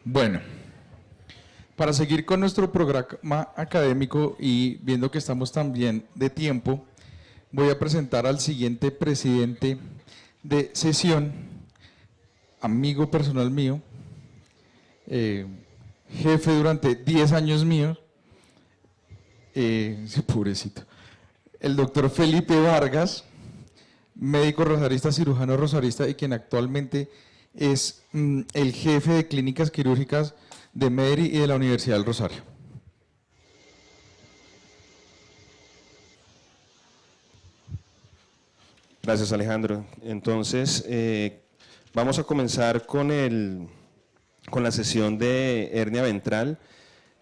Bueno, para seguir con nuestro programa académico y viendo que estamos también de tiempo, voy a presentar al siguiente presidente de sesión, amigo personal mío, jefe durante 10 años míos, sí, pobrecito, el doctor Felipe Vargas, médico rosarista, cirujano rosarista y quien actualmente es el jefe de clínicas quirúrgicas de MEDRI y de la Universidad del Rosario. Gracias, Alejandro. Entonces, vamos a comenzar con la sesión de hernia ventral.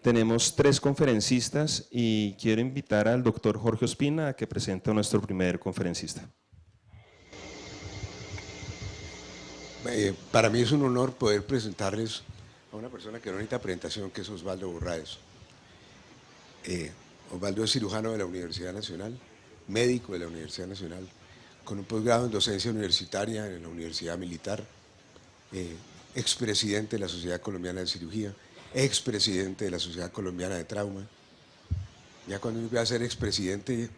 Tenemos 3 conferencistas y quiero invitar al doctor Jorge Ospina a que presente a nuestro primer conferencista. Para mí es un honor poder presentarles a una persona que no necesita presentación, que es Osvaldo Borraes. Osvaldo es cirujano de la Universidad Nacional, médico de la Universidad Nacional, con un posgrado en docencia universitaria en la Universidad Militar, expresidente de la Sociedad Colombiana de Cirugía, expresidente de la Sociedad Colombiana de Trauma. Ya cuando uno va a ser expresidente,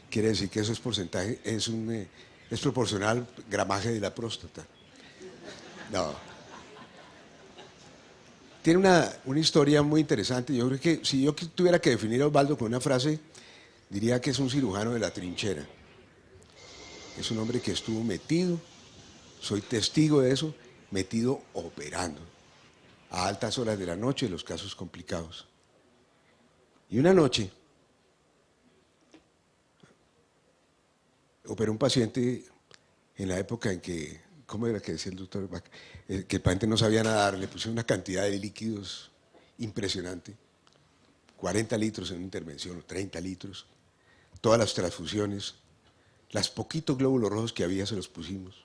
quiere decir que eso es porcentaje, es proporcional al gramaje de la próstata. No. Tiene una historia muy interesante. Yo creo que si yo tuviera que definir a Osvaldo con una frase, diría que es un cirujano de la trinchera. Es un hombre que estuvo metido, soy testigo de eso, metido operando a altas horas de la noche en los casos complicados. Y una noche operé un paciente en la época en que, ¿cómo era que decía el doctor Bach? Que el paciente no sabía nadar, le pusieron una cantidad de líquidos impresionante, 40 litros en una intervención, o 30 litros, todas las transfusiones, los poquitos glóbulos rojos que había se los pusimos.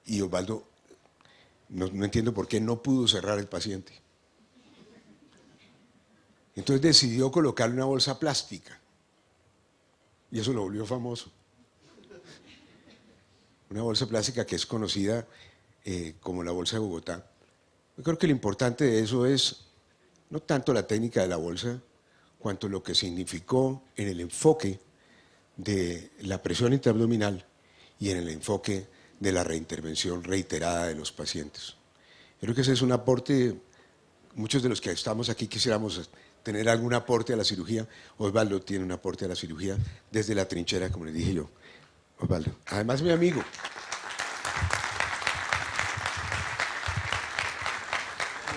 Y Osvaldo, no entiendo por qué no pudo cerrar el paciente. Entonces decidió colocarle una bolsa plástica, y eso lo volvió famoso. Una bolsa plástica que es conocida como la bolsa de Bogotá. Yo creo que lo importante de eso es no tanto la técnica de la bolsa, cuanto lo que significó en el enfoque de la presión intraabdominal y en el enfoque de la reintervención reiterada de los pacientes. Creo que ese es un aporte, muchos de los que estamos aquí quisiéramos tener algún aporte a la cirugía. Osvaldo tiene un aporte a la cirugía desde la trinchera, como les dije yo. Osvaldo, además mi amigo.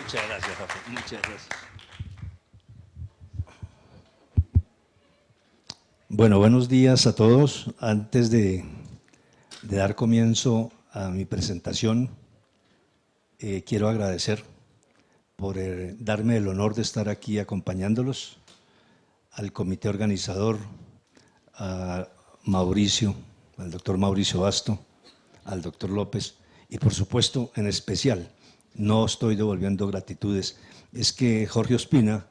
Muchas gracias, Jorge. Muchas gracias. Bueno, buenos días a todos. Antes de dar comienzo a mi presentación, quiero agradecer por darme el honor de estar aquí acompañándolos, al comité organizador, a Mauricio, al doctor Mauricio Basto, al doctor López y por supuesto, en especial, no estoy devolviendo gratitudes, es que Jorge Ospina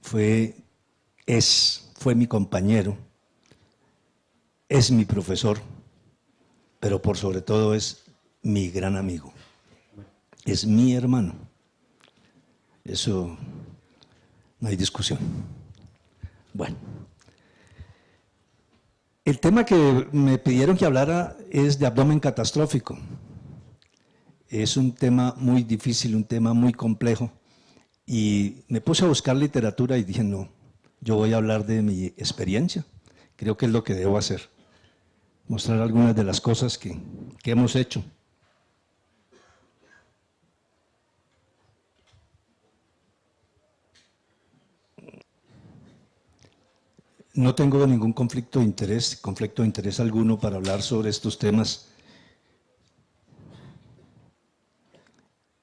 fue mi compañero, es mi profesor, pero por sobre todo es mi gran amigo, es mi hermano. Eso no hay discusión. Bueno. El tema que me pidieron que hablara es de abdomen catastrófico. Es un tema muy difícil, un tema muy complejo, y me puse a buscar literatura y dije, no, yo voy a hablar de mi experiencia, creo que es lo que debo hacer, mostrar algunas de las cosas que hemos hecho. No tengo ningún conflicto de interés alguno para hablar sobre estos temas.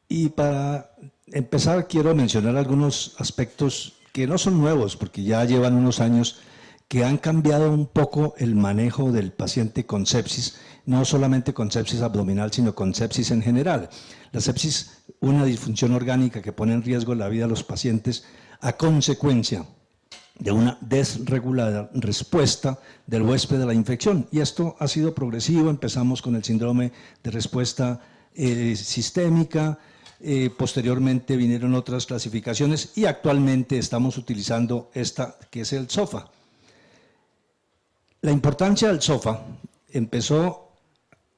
Y para empezar quiero mencionar algunos aspectos que no son nuevos, porque ya llevan unos años, que han cambiado un poco el manejo del paciente con sepsis, no solamente con sepsis abdominal, sino con sepsis en general. La sepsis, una disfunción orgánica que pone en riesgo la vida de los pacientes a consecuencia de una desregulada respuesta del huésped a la infección. Y esto ha sido progresivo. Empezamos con el síndrome de respuesta sistémica, posteriormente vinieron otras clasificaciones y actualmente estamos utilizando esta que es el SOFA. La importancia del SOFA empezó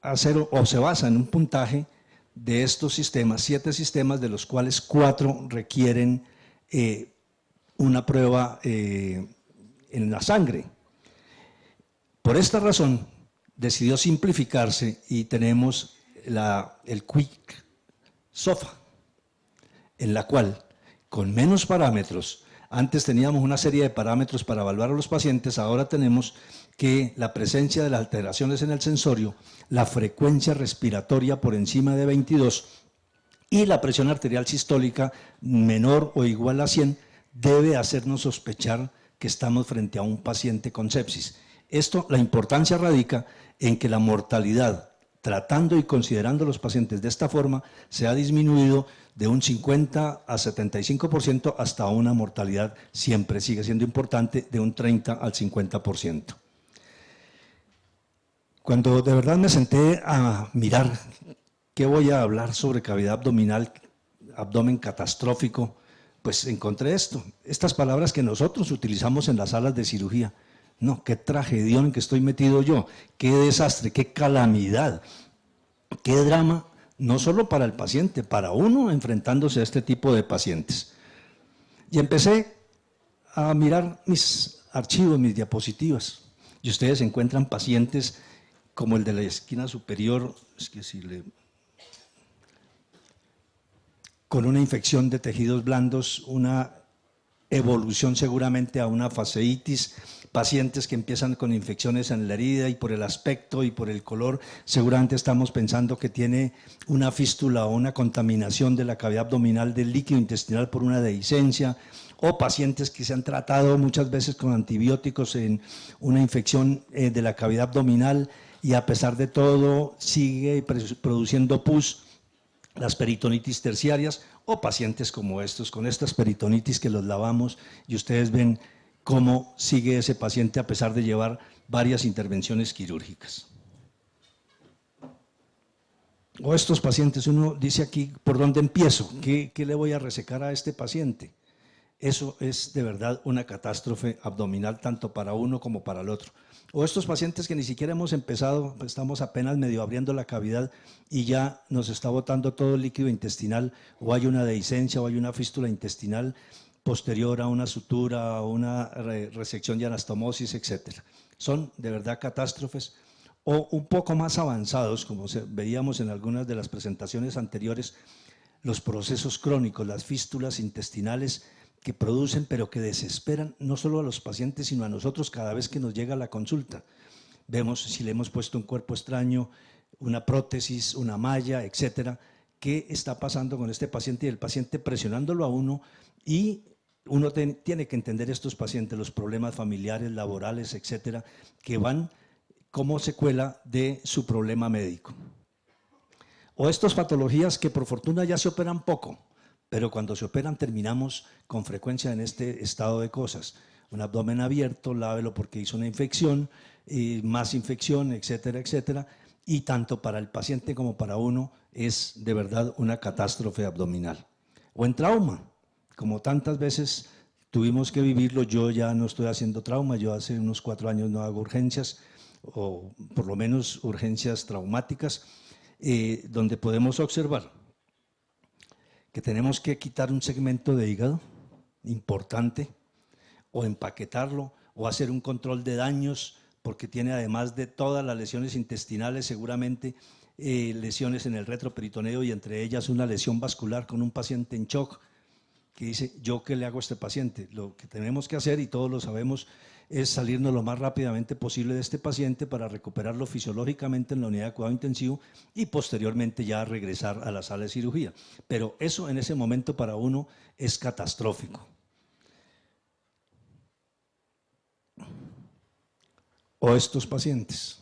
a ser o se basa en un puntaje de estos sistemas, 7 sistemas, de los cuales 4 requieren una prueba en la sangre. Por esta razón decidió simplificarse y tenemos el Quick SOFA, en la cual con menos parámetros, antes teníamos una serie de parámetros para evaluar a los pacientes, ahora tenemos que la presencia de las alteraciones en el sensorio, la frecuencia respiratoria por encima de 22 y la presión arterial sistólica menor o igual a 100 debe hacernos sospechar que estamos frente a un paciente con sepsis. Esto, la importancia radica en que la mortalidad, tratando y considerando a los pacientes de esta forma, se ha disminuido de un 50 a 75% hasta una mortalidad, siempre sigue siendo importante, de un 30 al 50%. Cuando de verdad me senté a mirar qué voy a hablar sobre cavidad abdominal, abdomen catastrófico, pues encontré estas palabras que nosotros utilizamos en las salas de cirugía. No, qué tragedión en que estoy metido yo, qué desastre, qué calamidad, qué drama, no solo para el paciente, para uno enfrentándose a este tipo de pacientes. Y empecé a mirar mis archivos, mis diapositivas, y ustedes encuentran pacientes como el de la esquina superior, es que si le... con una infección de tejidos blandos, una evolución seguramente a una fasciitis, pacientes que empiezan con infecciones en la herida y por el aspecto y por el color, seguramente estamos pensando que tiene una fístula o una contaminación de la cavidad abdominal del líquido intestinal por una dehiscencia, o pacientes que se han tratado muchas veces con antibióticos en una infección de la cavidad abdominal y a pesar de todo sigue produciendo pus, las peritonitis terciarias, o pacientes como estos, con estas peritonitis que los lavamos y ustedes ven cómo sigue ese paciente a pesar de llevar varias intervenciones quirúrgicas. O estos pacientes, uno dice aquí, ¿por dónde empiezo? ¿Qué le voy a resecar a este paciente? Eso es de verdad una catástrofe abdominal tanto para uno como para el otro. O estos pacientes que ni siquiera hemos empezado, estamos apenas medio abriendo la cavidad y ya nos está botando todo el líquido intestinal, o hay una dehiscencia o hay una fístula intestinal posterior a una sutura, a una resección de anastomosis, etc. Son de verdad catástrofes. O un poco más avanzados, como veíamos en algunas de las presentaciones anteriores, los procesos crónicos, las fístulas intestinales que producen, pero que desesperan no solo a los pacientes, sino a nosotros cada vez que nos llega la consulta. Vemos si le hemos puesto un cuerpo extraño, una prótesis, una malla, etcétera. ¿Qué está pasando con este paciente? Y el paciente presionándolo a uno, y uno tiene que entender estos pacientes, los problemas familiares, laborales, etcétera, que van como secuela de su problema médico. O estas patologías que por fortuna ya se operan poco, pero cuando se operan terminamos con frecuencia en este estado de cosas. Un abdomen abierto, lávelo porque hizo una infección, más infección, etcétera, etcétera. Y tanto para el paciente como para uno es de verdad una catástrofe abdominal. O en trauma, como tantas veces tuvimos que vivirlo. Yo ya no estoy haciendo trauma, yo hace unos 4 años no hago urgencias, o por lo menos urgencias traumáticas, donde podemos observar que tenemos que quitar un segmento de hígado importante, o empaquetarlo, o hacer un control de daños, porque tiene, además de todas las lesiones intestinales, seguramente lesiones en el retroperitoneo, y entre ellas una lesión vascular con un paciente en shock, que dice, ¿yo qué le hago a este paciente? Lo que tenemos que hacer, y todos lo sabemos, es salirnos lo más rápidamente posible de este paciente para recuperarlo fisiológicamente en la unidad de cuidado intensivo y posteriormente ya regresar a la sala de cirugía. Pero eso en ese momento para uno es catastrófico. O estos pacientes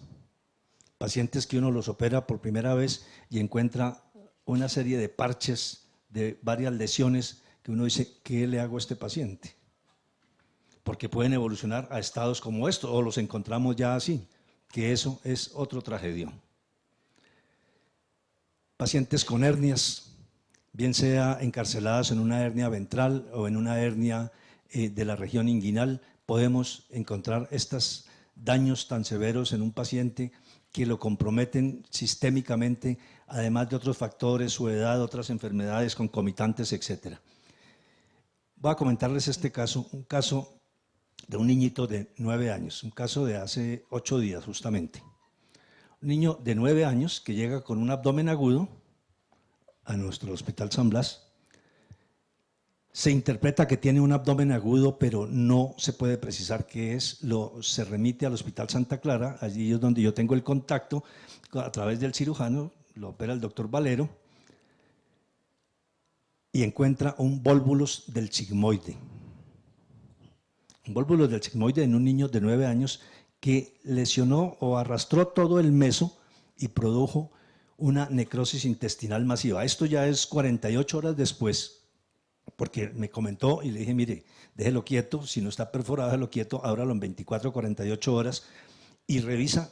que uno los opera por primera vez y encuentra una serie de parches de varias lesiones que uno dice, ¿qué le hago a este paciente? Porque pueden evolucionar a estados como estos, o los encontramos ya así, que eso es otro tragedio. pacientes con hernias, bien sea encarceladas en una hernia ventral o en una hernia de la región inguinal, podemos encontrar estos daños tan severos en un paciente que lo comprometen sistémicamente, además de otros factores, su edad, otras enfermedades concomitantes, etc. Voy a comentarles este caso, un caso de un niñito de 9 años, un caso de hace 8 días justamente. Un niño de 9 años que llega con un abdomen agudo a nuestro Hospital San Blas. Se interpreta que tiene un abdomen agudo, pero no se puede precisar qué es. Se remite al Hospital Santa Clara, allí es donde yo tengo el contacto a través del cirujano, lo opera el doctor Valero, y encuentra un volvulus del sigmoide. Un volvulus del sigmoide en un niño de 9 años que lesionó o arrastró todo el meso y produjo una necrosis intestinal masiva. Esto ya es 48 horas después, porque me comentó y le dije, mire, déjelo quieto, si no está perforado, déjelo quieto, ábralo en 24 o 48 horas y revisa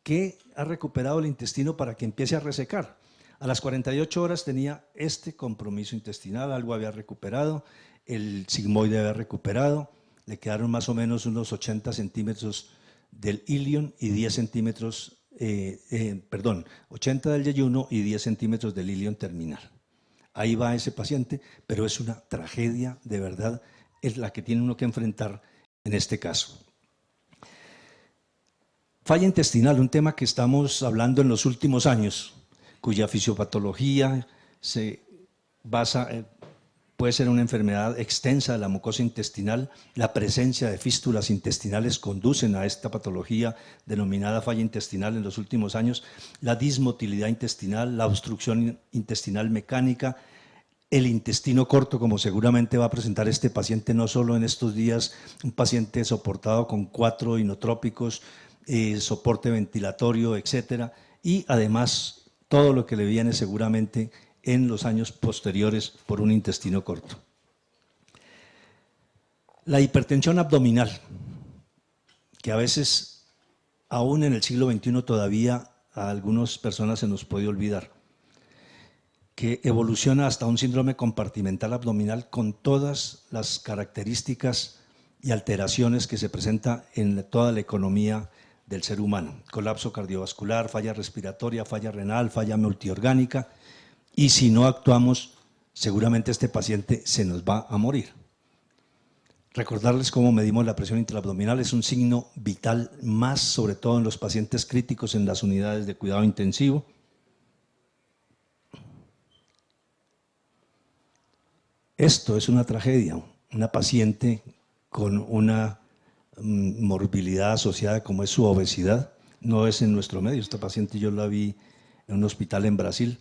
qué ha recuperado el intestino para que empiece a resecar. A las 48 horas tenía este compromiso intestinal, algo había recuperado, el sigmoide había recuperado, le quedaron más o menos unos 80 centímetros del ilion y 10 centímetros, 80 del yeyuno y 10 centímetros del ilion terminal. Ahí va ese paciente, pero es una tragedia, de verdad, es la que tiene uno que enfrentar en este caso. Falla intestinal, un tema que estamos hablando en los últimos años, cuya fisiopatología se basa, puede ser una enfermedad extensa de la mucosa intestinal. La presencia de fístulas intestinales conducen a esta patología denominada falla intestinal en los últimos años. La dismotilidad intestinal, la obstrucción intestinal mecánica, el intestino corto, como seguramente va a presentar este paciente no solo en estos días, un paciente soportado con 4 inotrópicos, soporte ventilatorio, etcétera, y además todo lo que le viene seguramente en los años posteriores por un intestino corto. La hipertensión abdominal, que a veces, aún en el siglo XXI, todavía a algunas personas se nos puede olvidar, que evoluciona hasta un síndrome compartimental abdominal con todas las características y alteraciones que se presenta en toda la economía del ser humano. Colapso cardiovascular, falla respiratoria, falla renal, falla multiorgánica, y si no actuamos, seguramente este paciente se nos va a morir. Recordarles cómo medimos la presión intraabdominal, es un signo vital, más sobre todo en los pacientes críticos en las unidades de cuidado intensivo. Esto es una tragedia, una paciente con una morbilidad asociada como es su obesidad, no es en nuestro medio, esta paciente yo la vi en un hospital en Brasil,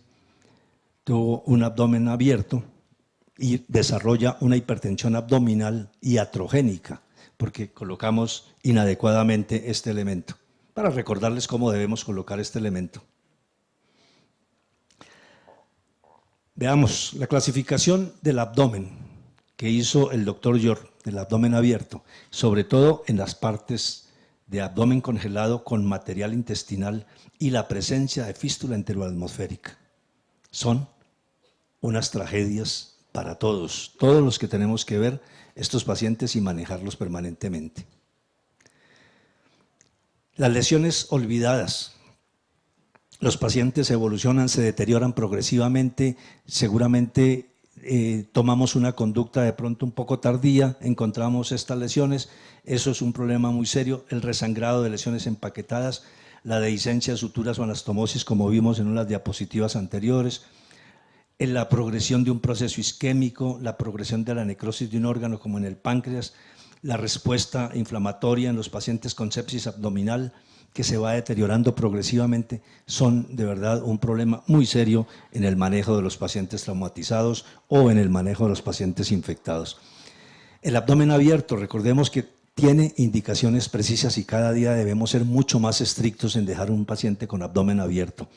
tuvo un abdomen abierto y desarrolla una hipertensión abdominal iatrogénica, porque colocamos inadecuadamente este elemento. Para recordarles cómo debemos colocar este elemento. Veamos la clasificación del abdomen que hizo el doctor York, del abdomen abierto, sobre todo en las partes de abdomen congelado con material intestinal y la presencia de fístula enteroatmosférica. Son unas tragedias para todos los que tenemos que ver estos pacientes y manejarlos permanentemente. Las lesiones olvidadas. Los pacientes evolucionan, se deterioran progresivamente, seguramente tomamos una conducta de pronto un poco tardía, encontramos estas lesiones, eso es un problema muy serio, el resangrado de lesiones empaquetadas, la dehiscencia de suturas o anastomosis, como vimos en unas diapositivas anteriores, en la progresión de un proceso isquémico, la progresión de la necrosis de un órgano como en el páncreas, la respuesta inflamatoria en los pacientes con sepsis abdominal, que se va deteriorando progresivamente, son de verdad un problema muy serio en el manejo de los pacientes traumatizados o en el manejo de los pacientes infectados. El abdomen abierto, recordemos que tiene indicaciones precisas y cada día debemos ser mucho más estrictos en dejar un paciente con abdomen abierto.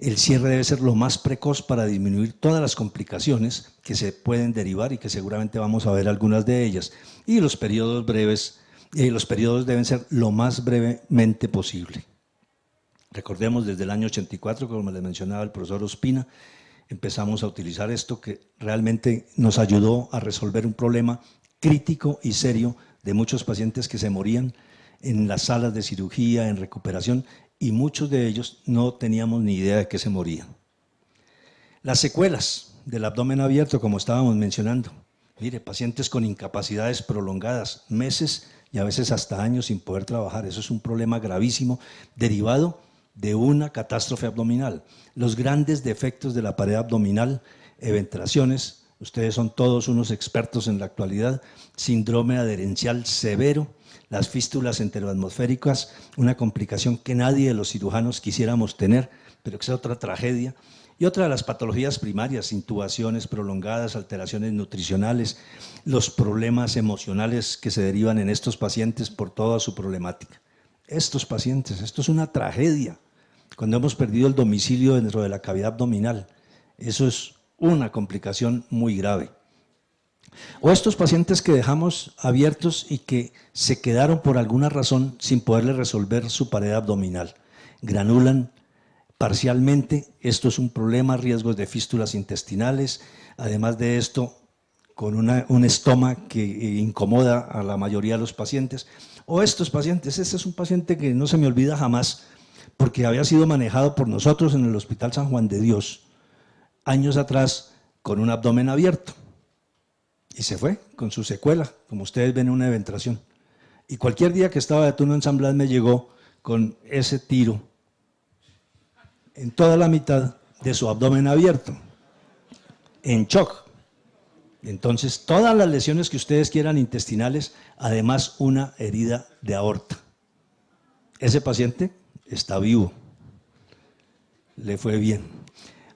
El cierre debe ser lo más precoz para disminuir todas las complicaciones que se pueden derivar y que seguramente vamos a ver algunas de ellas. Y los periodos breves, los periodos deben ser lo más brevemente posible. Recordemos, desde el año 84, como les mencionaba el profesor Ospina, empezamos a utilizar esto que realmente nos ayudó a resolver un problema crítico y serio de muchos pacientes que se morían en las salas de cirugía, en recuperación, y muchos de ellos no teníamos ni idea de que se morían. Las secuelas del abdomen abierto, como estábamos mencionando. Mire, pacientes con incapacidades prolongadas, meses y a veces hasta años sin poder trabajar. Eso es un problema gravísimo derivado de una catástrofe abdominal. Los grandes defectos de la pared abdominal, eventraciones, ustedes son todos unos expertos en la actualidad, síndrome adherencial severo, las fístulas enteroatmosféricas, una complicación que nadie de los cirujanos quisiéramos tener, pero que es otra tragedia. Y otra de las patologías primarias, intubaciones prolongadas, alteraciones nutricionales, los problemas emocionales que se derivan en estos pacientes por toda su problemática. Estos pacientes, esto es una tragedia. Cuando hemos perdido el domicilio dentro de la cavidad abdominal, eso es una complicación muy grave. O estos pacientes que dejamos abiertos y que se quedaron por alguna razón sin poderle resolver su pared abdominal. Granulan parcialmente, esto es un problema, riesgos de fístulas intestinales, además de esto, con un estoma que incomoda a la mayoría de los pacientes. O estos pacientes, este es un paciente que no se me olvida jamás, porque había sido manejado por nosotros en el Hospital San Juan de Dios, años atrás, con un abdomen abierto. Y se fue con su secuela, como ustedes ven en una eventración. Y cualquier día que estaba de turno en San Blas me llegó con ese tiro en toda la mitad de su abdomen abierto, en shock. Entonces, todas las lesiones que ustedes quieran intestinales, además una herida de aorta. Ese paciente está vivo, le fue bien.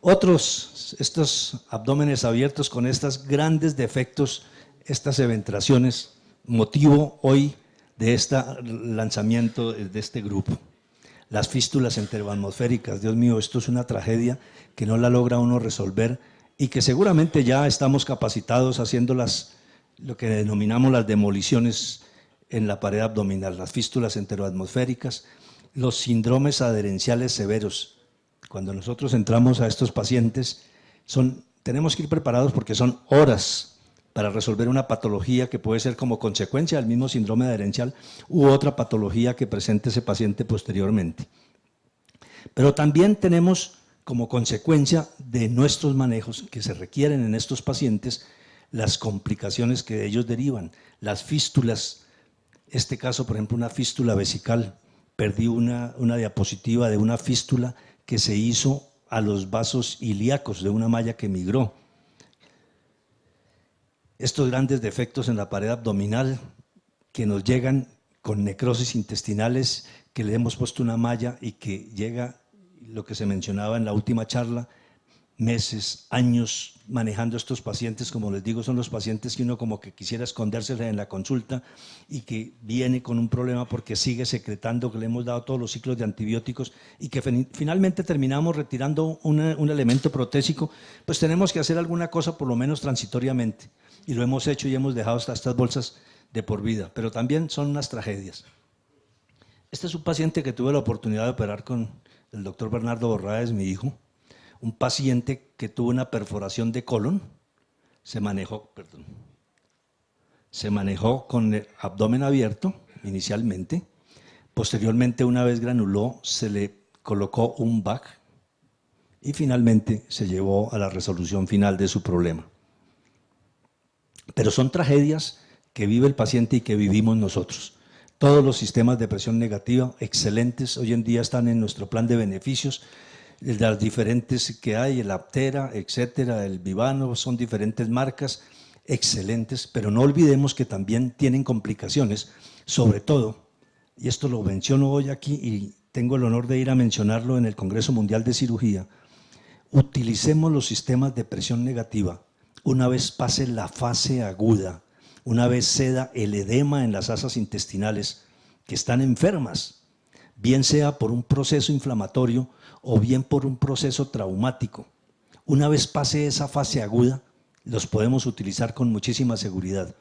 Otros, estos abdómenes abiertos con estos grandes defectos, estas eventraciones, motivo hoy de este lanzamiento de este grupo. Las fístulas enteroatmosféricas, Dios mío, esto es una tragedia que no la logra uno resolver y que seguramente ya estamos capacitados haciendo lo que denominamos las demoliciones en la pared abdominal, las fístulas enteroatmosféricas, los síndromes adherenciales severos. Cuando nosotros entramos a estos pacientes, tenemos que ir preparados porque son horas para resolver una patología que puede ser como consecuencia del mismo síndrome adherencial u otra patología que presente ese paciente posteriormente. Pero también tenemos como consecuencia de nuestros manejos que se requieren en estos pacientes las complicaciones que de ellos derivan, las fístulas, este caso por ejemplo una fístula vesical, perdí una diapositiva de una fístula que se hizo a los vasos ilíacos de una malla que migró. Estos grandes defectos en la pared abdominal que nos llegan con necrosis intestinales, que le hemos puesto una malla y que llega lo que se mencionaba en la última charla, meses, años manejando estos pacientes, como les digo, son los pacientes que uno como que quisiera escondérseles en la consulta y que viene con un problema porque sigue secretando, que le hemos dado todos los ciclos de antibióticos y que finalmente terminamos retirando un elemento protésico, pues tenemos que hacer alguna cosa por lo menos transitoriamente. Y lo hemos hecho y hemos dejado hasta estas bolsas de por vida, pero también son unas tragedias. Este es un paciente que tuve la oportunidad de operar con el doctor Bernardo Borraes, mi hijo, un paciente que tuvo una perforación de colon, se manejó con el abdomen abierto inicialmente, posteriormente una vez granuló se le colocó un VAC y finalmente se llevó a la resolución final de su problema. Pero son tragedias que vive el paciente y que vivimos nosotros. Todos los sistemas de presión negativa, excelentes, hoy en día están en nuestro plan de beneficios, de las diferentes que hay, el Aptera, etcétera, el Vivano, son diferentes marcas, excelentes, pero no olvidemos que también tienen complicaciones, sobre todo, y esto lo menciono hoy aquí y tengo el honor de ir a mencionarlo en el Congreso Mundial de Cirugía, utilicemos los sistemas de presión negativa una vez pase la fase aguda, una vez ceda el edema en las asas intestinales que están enfermas, bien sea por un proceso inflamatorio o bien por un proceso traumático. Una vez pase esa fase aguda, los podemos utilizar con muchísima seguridad.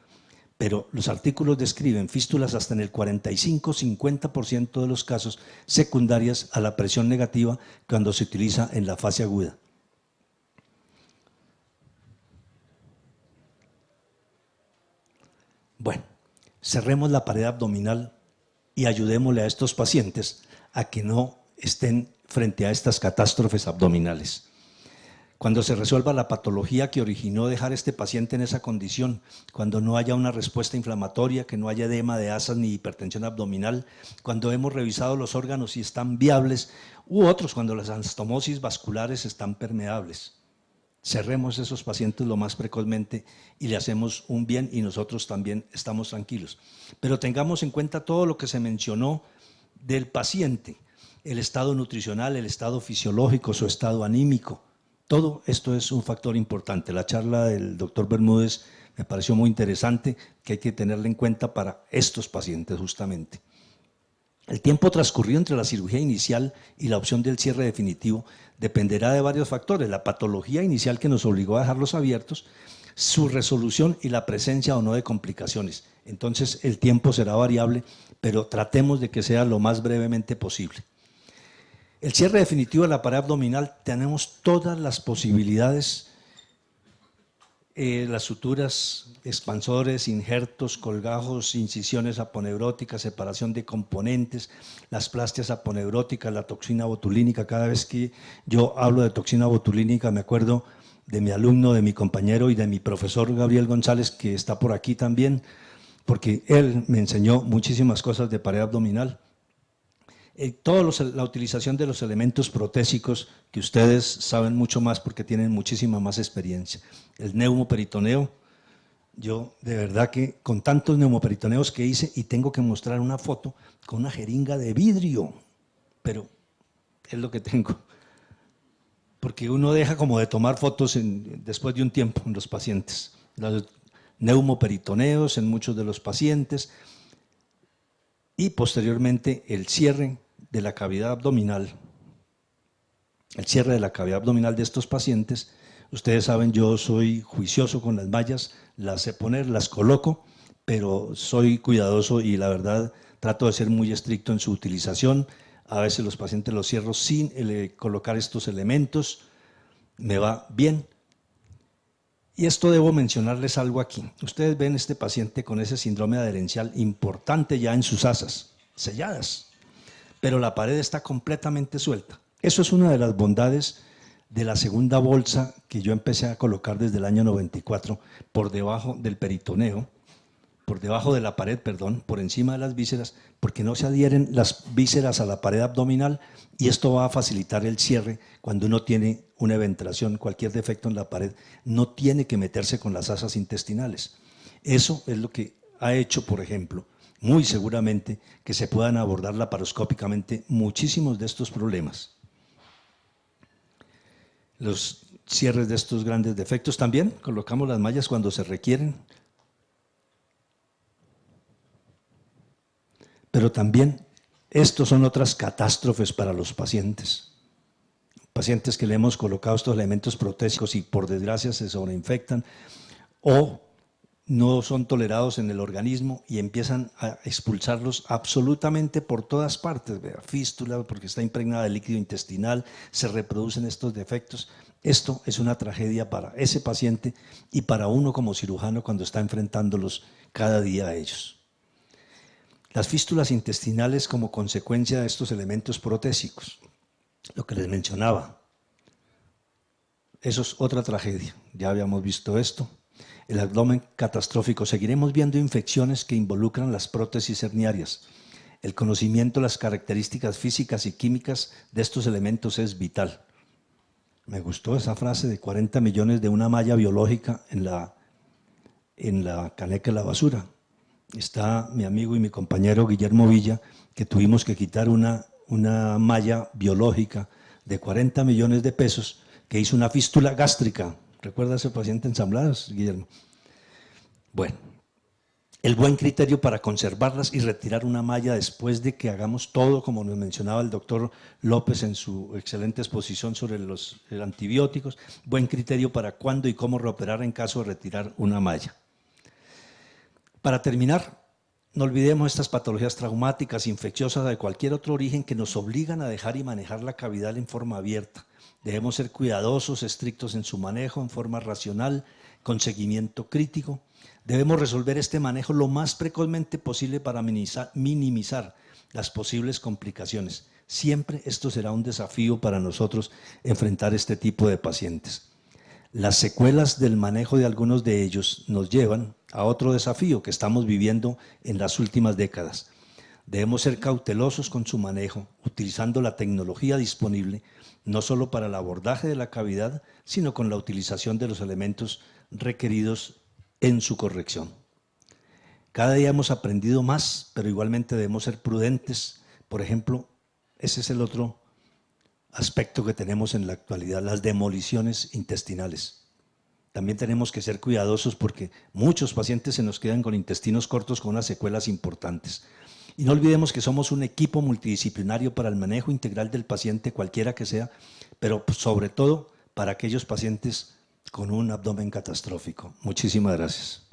pero los artículos describen fístulas hasta en el 45-50% de los casos secundarias a la presión negativa cuando se utiliza en la fase aguda. Bueno, cerremos la pared abdominal y ayudémosle a estos pacientes a que no estén frente a estas catástrofes abdominales. Cuando se resuelva la patología que originó dejar este paciente en esa condición, cuando no haya una respuesta inflamatoria, que no haya edema de asas ni hipertensión abdominal, cuando hemos revisado los órganos si están viables, u otros cuando las anastomosis vasculares están permeables. Cerremos esos pacientes lo más precozmente y le hacemos un bien y nosotros también estamos tranquilos. Pero tengamos en cuenta todo lo que se mencionó del paciente, el estado nutricional, el estado fisiológico, su estado anímico. Todo esto es un factor importante. La charla del doctor Bermúdez me pareció muy interesante, que hay que tenerla en cuenta para estos pacientes justamente. El tiempo transcurrido entre la cirugía inicial y la opción del cierre definitivo dependerá de varios factores: la patología inicial que nos obligó a dejarlos abiertos, su resolución y la presencia o no de complicaciones. Entonces el tiempo será variable, pero tratemos de que sea lo más brevemente posible. El cierre definitivo de la pared abdominal, tenemos todas las posibilidades, las suturas, expansores, injertos, colgajos, incisiones aponeuróticas, separación de componentes, las plastias aponeuróticas, la toxina botulínica. Cada vez que yo hablo de toxina botulínica me acuerdo de mi alumno, de mi compañero y de mi profesor Gabriel González, que está por aquí también, porque él me enseñó muchísimas cosas de pared abdominal. La utilización de los elementos protésicos, que ustedes saben mucho más porque tienen muchísima más experiencia. El neumoperitoneo, yo de verdad que con tantos neumoperitoneos que hice, y tengo que mostrar una foto con una jeringa de vidrio, pero es lo que tengo. Porque uno deja como de tomar fotos después de un tiempo en los pacientes. Los neumoperitoneos en muchos de los pacientes, y posteriormente el cierre de la cavidad abdominal. El cierre de la cavidad abdominal de estos pacientes, ustedes saben, yo soy juicioso con las mallas, las sé poner, las coloco, pero soy cuidadoso y la verdad trato de ser muy estricto en su utilización. A veces los pacientes los cierro sin colocar estos elementos, me va bien. Y esto debo mencionarles algo aquí. Ustedes ven este paciente con ese síndrome adherencial importante ya en sus asas, selladas, pero la pared está completamente suelta. Eso es una de las bondades de la segunda bolsa que yo empecé a colocar desde el año 94 por debajo del peritoneo, por debajo de la pared, perdón, por encima de las vísceras, porque no se adhieren las vísceras a la pared abdominal, y esto va a facilitar el cierre cuando uno tiene una eventación, cualquier defecto en la pared, no tiene que meterse con las asas intestinales. Eso es lo que ha hecho, por ejemplo, muy seguramente que se puedan abordar laparoscópicamente muchísimos de estos problemas. Los cierres de estos grandes defectos también, colocamos las mallas cuando se requieren, pero también estos son otras catástrofes para los pacientes. Pacientes que le hemos colocado estos elementos protésicos y por desgracia se sobreinfectan o no son tolerados en el organismo y empiezan a expulsarlos absolutamente por todas partes. Fístula, porque está impregnada de líquido intestinal, se reproducen estos defectos. Esto es una tragedia para ese paciente y para uno como cirujano cuando está enfrentándolos cada día a ellos. Las fístulas intestinales como consecuencia de estos elementos protésicos, lo que les mencionaba, eso es otra tragedia, ya habíamos visto esto. El abdomen catastrófico, seguiremos viendo infecciones que involucran las prótesis herniarias. El conocimiento de las características físicas y químicas de estos elementos es vital. Me gustó esa frase de 40 millones de una malla biológica en la caneca de la basura. Está mi amigo y mi compañero Guillermo Villa, que tuvimos que quitar una malla biológica de 40 millones de pesos que hizo una fístula gástrica. ¿Recuerda ese paciente ensamblado, Guillermo? Bueno, el buen criterio para conservarlas y retirar una malla después de que hagamos todo, como nos mencionaba el doctor López en su excelente exposición sobre los Para terminar, no olvidemos estas patologías traumáticas, infecciosas o de cualquier otro origen que nos obligan a dejar y manejar la cavidad en forma abierta. Debemos ser cuidadosos, estrictos en su manejo, en forma racional, con seguimiento crítico. Debemos resolver este manejo lo más precozmente posible para minimizar las posibles complicaciones. Siempre esto será un desafío para nosotros enfrentar este tipo de pacientes. Las secuelas del manejo de algunos de ellos nos llevan a otro desafío que estamos viviendo en las últimas décadas. Debemos ser cautelosos con su manejo, utilizando la tecnología disponible, no solo para el abordaje de la cavidad, sino con la utilización de los elementos requeridos en su corrección. Cada día hemos aprendido más, pero igualmente debemos ser prudentes. Por ejemplo, ese es el otro aspecto que tenemos en la actualidad, las demoliciones intestinales. También tenemos que ser cuidadosos porque muchos pacientes se nos quedan con intestinos cortos con unas secuelas importantes. Y no olvidemos que somos un equipo multidisciplinario para el manejo integral del paciente, cualquiera que sea, pero sobre todo para aquellos pacientes con un abdomen catastrófico. Muchísimas gracias.